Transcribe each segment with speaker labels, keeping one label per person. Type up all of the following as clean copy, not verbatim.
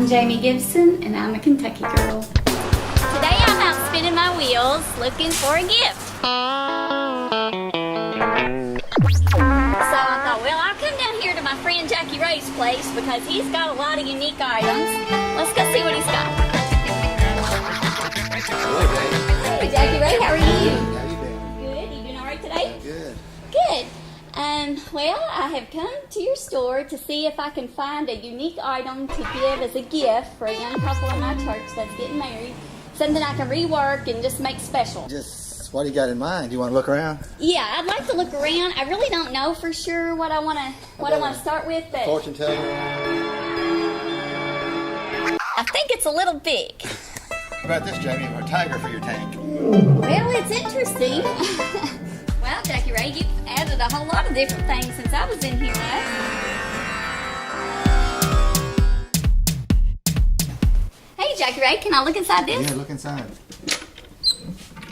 Speaker 1: I'm Jamie Gibson, and I'm a Kentucky girl.
Speaker 2: Today I'm out spinning my wheels looking for a gift. So I thought, well, I'll come down here to my friend Jackie Ray's place because he's got a lot of unique items. Let's go see what he's got. Hey, Jackie Ray, how are you?
Speaker 3: How you doing?
Speaker 2: Good. You doing all right today?
Speaker 3: Good.
Speaker 2: Good. Well, I have come to your store to see if I can find a unique item to give as a gift for a young couple in my church that's getting married. Something I can rework and just make special.
Speaker 3: Just what do you got in mind? You want to look around?
Speaker 2: Yeah, I'd like to look around. I really don't know for sure what I want to start with, but
Speaker 3: Fortune teller.
Speaker 2: I think it's a little big.
Speaker 3: How about this, Jamie? A tiger for your tank.
Speaker 2: Well, it's interesting. Well, Jackie Ray, you've added a whole lot of different things since I was in here last. Hey, Jackie Ray, can I look inside this?
Speaker 3: Yeah, look inside.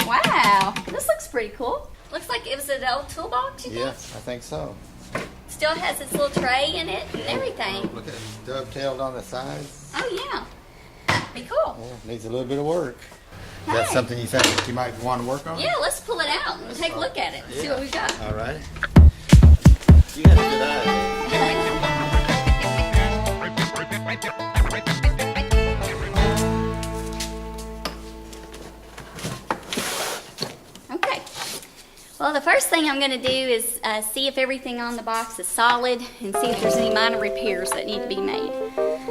Speaker 2: Wow, this looks pretty cool. Looks like it was an old toolbox, you think?
Speaker 3: Yes, I think so.
Speaker 2: Still has its little tray in it and everything.
Speaker 3: Look at it dovetailed on the sides.
Speaker 2: Oh, yeah. Pretty cool.
Speaker 3: Yeah, needs a little bit of work. Is that
Speaker 2: Hey.
Speaker 3: something you think you might want to work on?
Speaker 2: Yeah, let's pull it out and take a look at it and see what we've got.
Speaker 3: All right. You have a good eye.
Speaker 2: Okay. Well, the first thing I'm going to do is see if everything on the box is solid and see if there's any minor repairs that need to be made.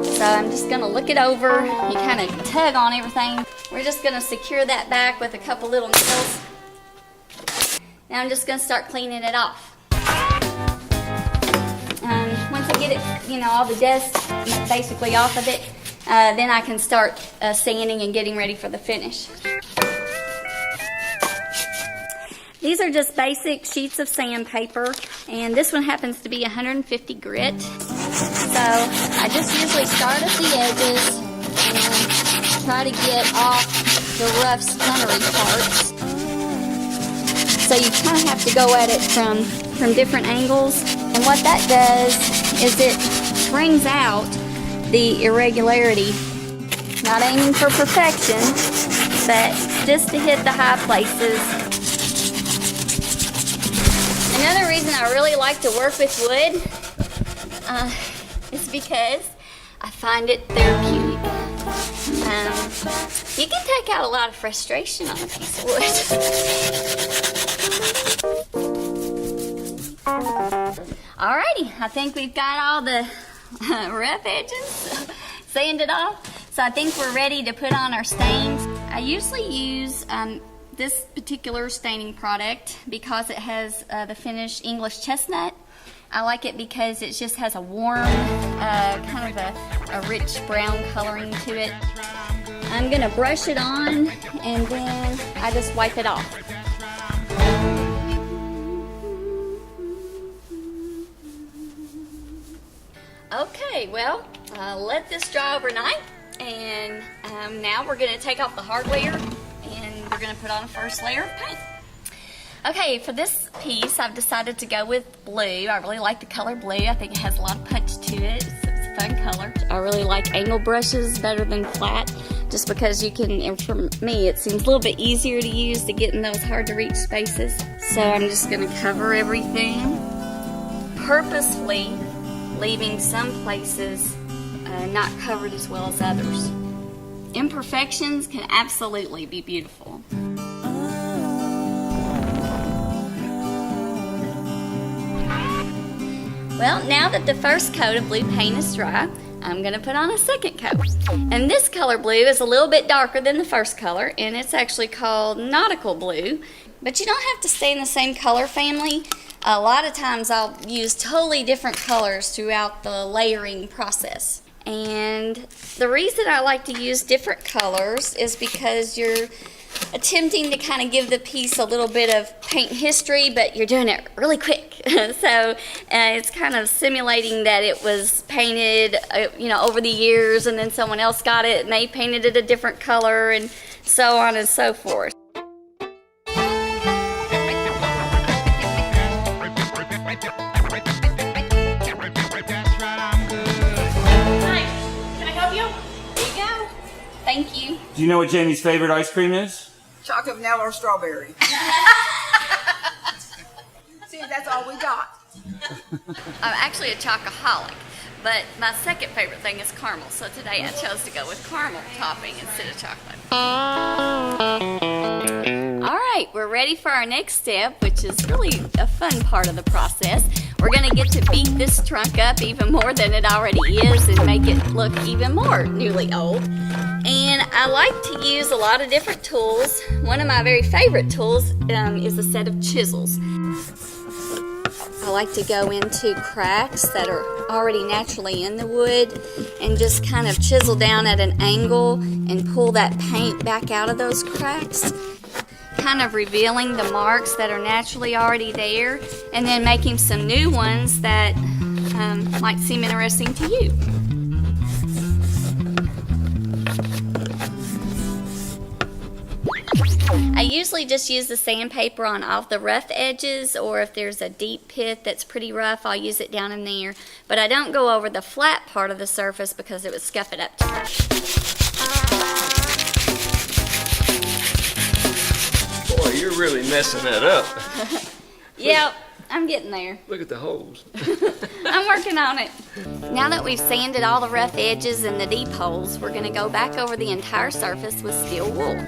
Speaker 2: So I'm just going to look it over. You kind of tug on everything. We're just going to secure that back with a couple little nails. Now I'm just going to start cleaning it off. Once I get it, all the dust basically off of it, then I can start sanding and getting ready for the finish. These are just basic sheets of sandpaper, and this one happens to be 150 grit. So I just usually start at the edges and try to get off the rough splintery parts. So you kind of have to go at it from different angles. And what that does is it brings out the irregularity. Not aiming for perfection, but just to hit the high places. Another reason I really like to work with wood is because I find it therapeutic. You can take out a lot of frustration on a piece of wood. Alrighty, I think we've got all the rough edges sanded off. So I think we're ready to put on our stains. I usually use this particular staining product because it has the finish English chestnut. I like it because it just has a warm, kind of a rich brown coloring to it. I'm gonna brush it on and then I just wipe it off. Okay, well, let this dry overnight, and now we're gonna take off the hardware and we're gonna put on a first layer of paint. Okay, for this piece, I've decided to go with blue. I really like the color blue. I think it has a lot of punch to it. It's a fun color. I really like angle brushes better than flat, just because you can, and for me, it seems a little bit easier to use to get in those hard to reach spaces. So I'm just gonna cover everything, purposefully leaving some places not covered as well as others. Imperfections can absolutely be beautiful. Well, now that the first coat of blue paint is dry, I'm going to put on a second coat. And this color blue is a little bit darker than the first color, and it's actually called nautical blue. But you don't have to stay in the same color family. A lot of times I'll use totally different colors throughout the layering process. And the reason I like to use different colors is because you're attempting to kind of give the piece a little bit of paint history, but you're doing it really quick. So it's kind of simulating that it was painted, over the years, and then someone else got it and they painted it a different color, and so on and so forth.
Speaker 4: Hi, can I help you? Do you know what Jamie's favorite ice cream is?
Speaker 5: Chocolate, vanilla, or strawberry. See, that's all we got.
Speaker 2: I'm actually a chocoholic, but my second favorite thing is caramel. So today I chose to go with caramel topping instead of chocolate. All right, we're ready for our next step, which is really a fun part of the process. We're going to get to beat this trunk up even more than it already is and make it look even more newly old. And I like to use a lot of different tools. One of my very favorite tools is a set of chisels. I like to go into cracks that are already naturally in the wood and just kind of chisel down at an angle and pull that paint back out of those cracks, kind of revealing the marks that are naturally already there and then making some new ones that might seem interesting to you. I usually just use the sandpaper on all the rough edges, or if there's a deep pit that's pretty rough, I'll use it down in there. But I don't go over the flat part of the surface because it would scuff it up too much.
Speaker 6: Boy, you're really messing that up.
Speaker 2: Yep, I'm getting there.
Speaker 6: Look at the holes.
Speaker 2: I'm working on it. Now that we've sanded all the rough edges and the deep holes, we're going to go back over the entire surface with steel wool.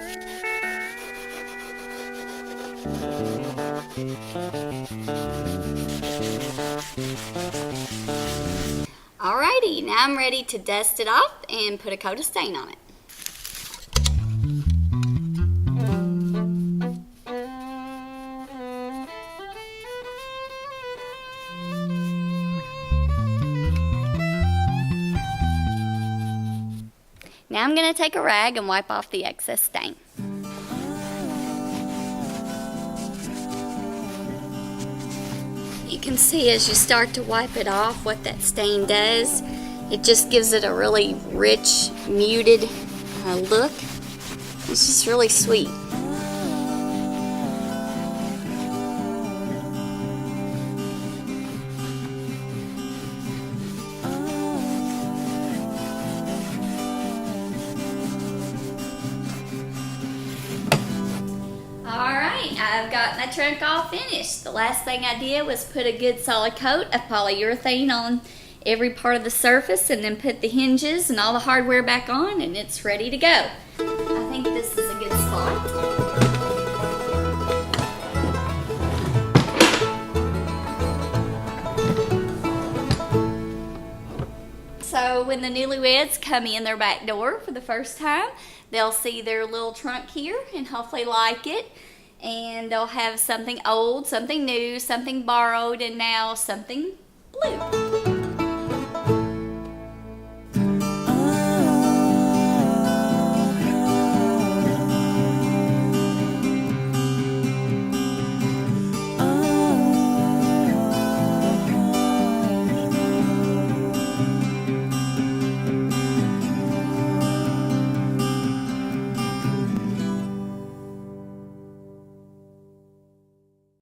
Speaker 2: Alrighty, now I'm ready to dust it off and put a coat of stain on it. Now I'm going to take a rag and wipe off the excess stain. You can see as you start to wipe it off what that stain does. It just gives it a really rich, muted look. It's just really sweet. I've got my trunk all finished. The last thing I did was put a good solid coat of polyurethane on every part of the surface and then put the hinges and all the hardware back on, and it's ready to go. I think this is a good spot. So when the newlyweds come in their back door for the first time, they'll see their little trunk here and hopefully like it. And they'll have something old, something new, something borrowed, and now something blue.